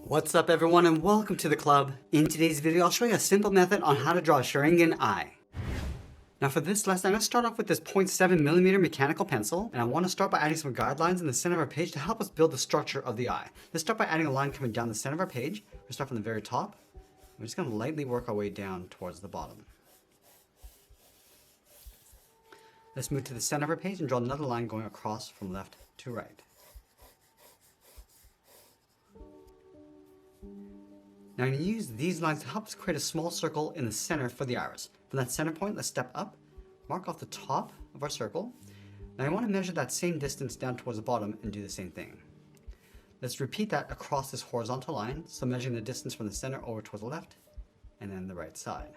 What's up everyone and welcome to the club. In today's video I'll show you a simple method on how to draw a Sharingan eye. Now for this lesson I'm going to start off with this 0.7mm mechanical pencil, and I want to start by adding some guidelines in the center of our page to help us build the structure of the eye. Let's start by adding a line coming down the center of our page. We'll start from the very top. We're just going to lightly work our way down towards the bottom. Let's move to the center of our page and draw another line going across from left to right. Now I'm going to use these lines to help us create a small circle in the center for the iris. From that center point, let's step up, mark off the top of our circle. Now I want to measure that same distance down towards the bottom and do the same thing. Let's repeat that across this horizontal line, so measuring the distance from the center over towards the left and then the right side.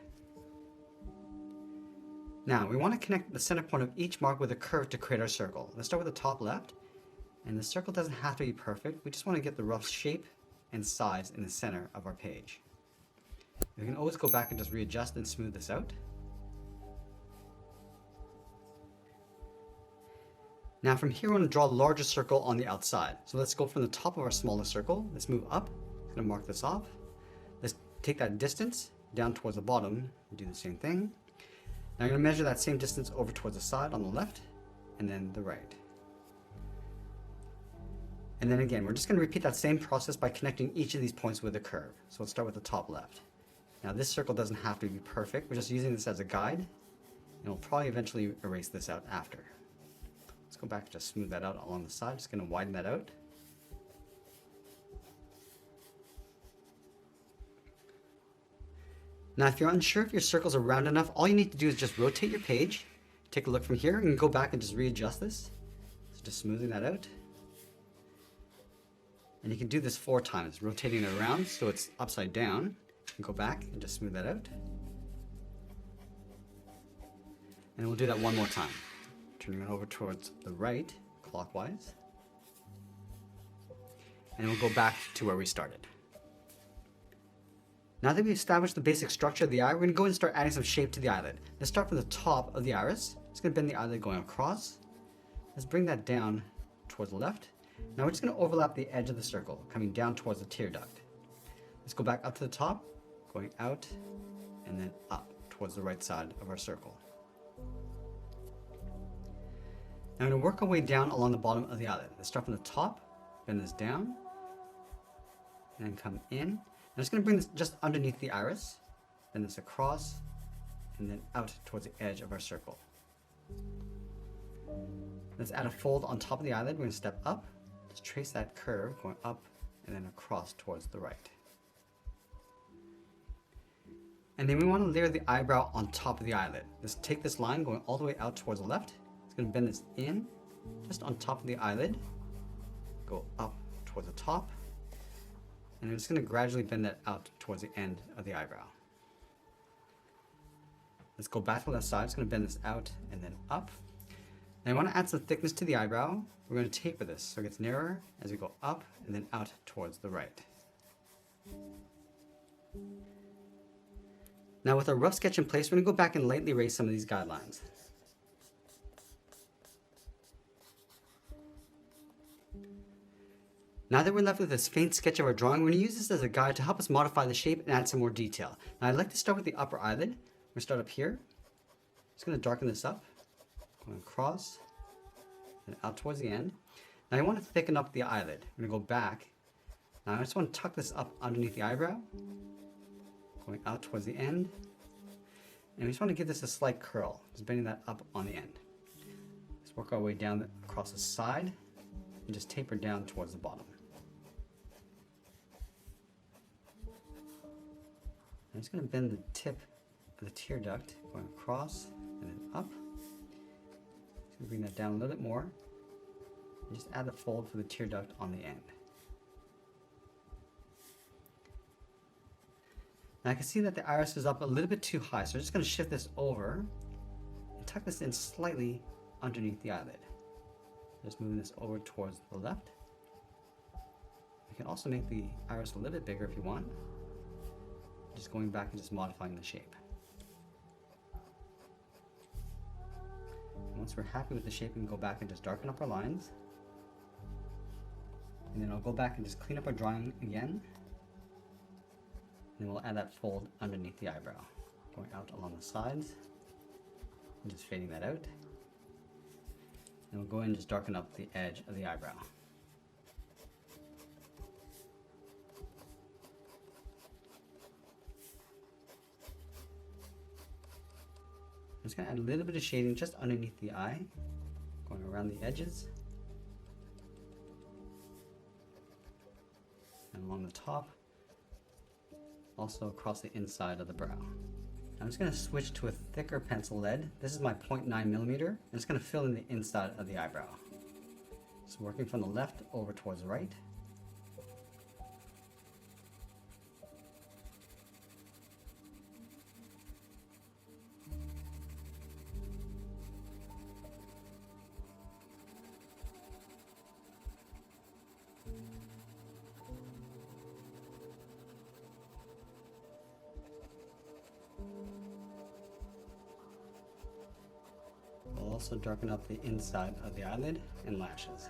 Now we want to connect the center point of each mark with a curve to create our circle. Let's start with the top left, and the circle doesn't have to be perfect. We just want to get the rough shape and size in the center of our page. We can always go back and just readjust and smooth this out. Now from here, we're going to draw a larger circle on the outside. So let's go from the top of our smaller circle. Let's move up. I'm going to mark this off. Let's take that distance down towards the bottom and do the same thing. Now I'm going to measure that same distance over towards the side on the left and then the right. And then again, we're just going to repeat that same process by connecting each of these points with a curve. So let's start with the top left. Now this circle doesn't have to be perfect. We're just using this as a guide, and we'll probably eventually erase this out after. Let's go back and just smooth that out along the side. Just going to widen that out. Now if you're unsure if your circles are round enough, all you need to do is just rotate your page. Take a look from here and go back and just readjust this. So just smoothing that out. And you can do this 4 times, rotating it around so it's upside down. And go back and just smooth that out. And we'll do that one more time. Turning it over towards the right, clockwise. And we'll go back to where we started. Now that we've established the basic structure of the eye, we're going to go and start adding some shape to the eyelid. Let's start from the top of the iris. Just going to bend the eyelid going across. Let's bring that down towards the left. Now we're just going to overlap the edge of the circle, coming down towards the tear duct. Let's go back up to the top, going out, and then up towards the right side of our circle. Now I'm going to work our way down along the bottom of the eyelid. Let's start from the top, bend this down, and then come in. I'm just going to bring this just underneath the iris, bend this across, and then out towards the edge of our circle. Let's add a fold on top of the eyelid. We're going to step up. Just trace that curve going up and then across towards the right. And then we want to layer the eyebrow on top of the eyelid. Let's take this line going all the way out towards the left. It's going to bend this in just on top of the eyelid. Go up towards the top. And I'm just going to gradually bend that out towards the end of the eyebrow. Let's go back to the left side. It's going to bend this out and then up. Now I want to add some thickness to the eyebrow. We're going to taper this so it gets narrower as we go up and then out towards the right. Now with our rough sketch in place, we're going to go back and lightly erase some of these guidelines. Now that we're left with this faint sketch of our drawing, we're going to use this as a guide to help us modify the shape and add some more detail. Now I'd like to start with the upper eyelid. We're going to start up here. Just going to darken this up. Going across and out towards the end. Now I want to thicken up the eyelid. I'm going to go back. Now I just want to tuck this up underneath the eyebrow, going out towards the end. And we just want to give this a slight curl, just bending that up on the end. Let's work our way down across the side and just taper down towards the bottom. I'm just going to bend the tip of the tear duct going across and then up. Bring that down a little bit more and just add the fold for the tear duct on the end. Now I can see that the iris is up a little bit too high, so I'm just going to shift this over and tuck this in slightly underneath the eyelid. Just moving this over towards the left. You can also make the iris a little bit bigger if you want. Just going back and just modifying the shape. Once we're happy with the shape, we can go back and just darken up our lines. And then I'll go back and just clean up our drawing again. And then we'll add that fold underneath the eyebrow, going out along the sides, and just fading that out. And we'll go in and just darken up the edge of the eyebrow. I'm just going to add a little bit of shading just underneath the eye, going around the edges, and along the top, also across the inside of the brow. I'm just going to switch to a thicker pencil lead. This is my 0.9mm. I'm just going to fill in the inside of the eyebrow. So working from the left over towards the right. We'll also darken up the inside of the eyelid and lashes.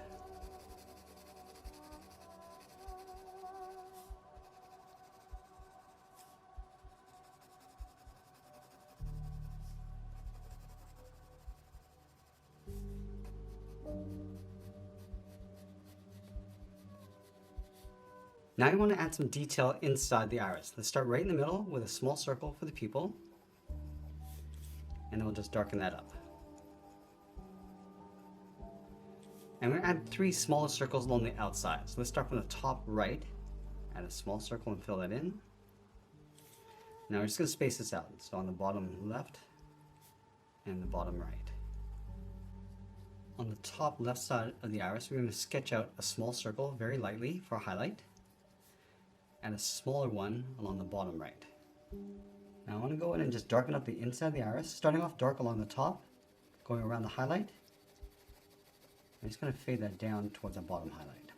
Now you want to add some detail inside the iris. Let's start right in the middle with a small circle for the pupil, and then we'll just darken that up. And we're going to add 3 smaller circles along the outside. So let's start from the top right, add a small circle and fill that in. Now we're just going to space this out. So on the bottom left and the bottom right. On the top left side of the iris, we're going to sketch out a small circle very lightly for a highlight, and a smaller one along the bottom right. Now I want to go in and just darken up the inside of the iris, starting off dark along the top, going around the highlight. I'm just going to fade that down towards the bottom highlight.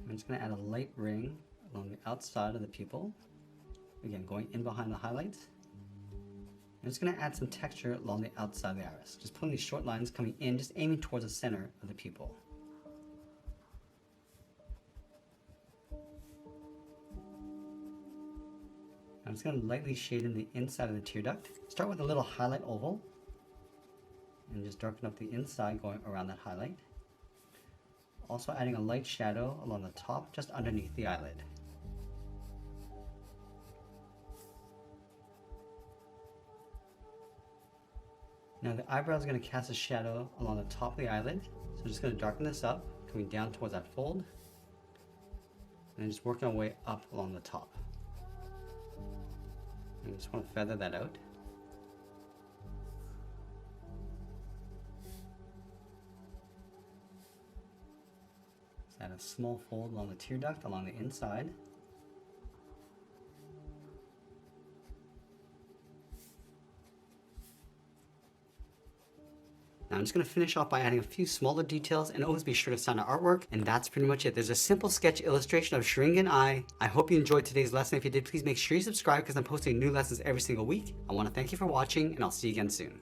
I'm just going to add a light ring along the outside of the pupil. Again, going in behind the highlights. I'm just going to add some texture along the outside of the iris. Just pulling these short lines coming in, just aiming towards the center of the pupil. I'm just going to lightly shade in the inside of the tear duct. Start with a little highlight oval, and just darken up the inside going around that highlight. Also adding a light shadow along the top, just underneath the eyelid. Now the eyebrow is going to cast a shadow along the top of the eyelid. So I'm just going to darken this up, coming down towards that fold, and just working our way up along the top. I just want to feather that out. Add a small fold along the tear duct along the inside. Now I'm just going to finish off by adding a few smaller details, and always be sure to sign our artwork, and that's pretty much it. There's a simple sketch illustration of Sharingan eye. I hope you enjoyed today's lesson. If you did, please make sure you subscribe because I'm posting new lessons every single week. I want to thank you for watching, and I'll see you again soon.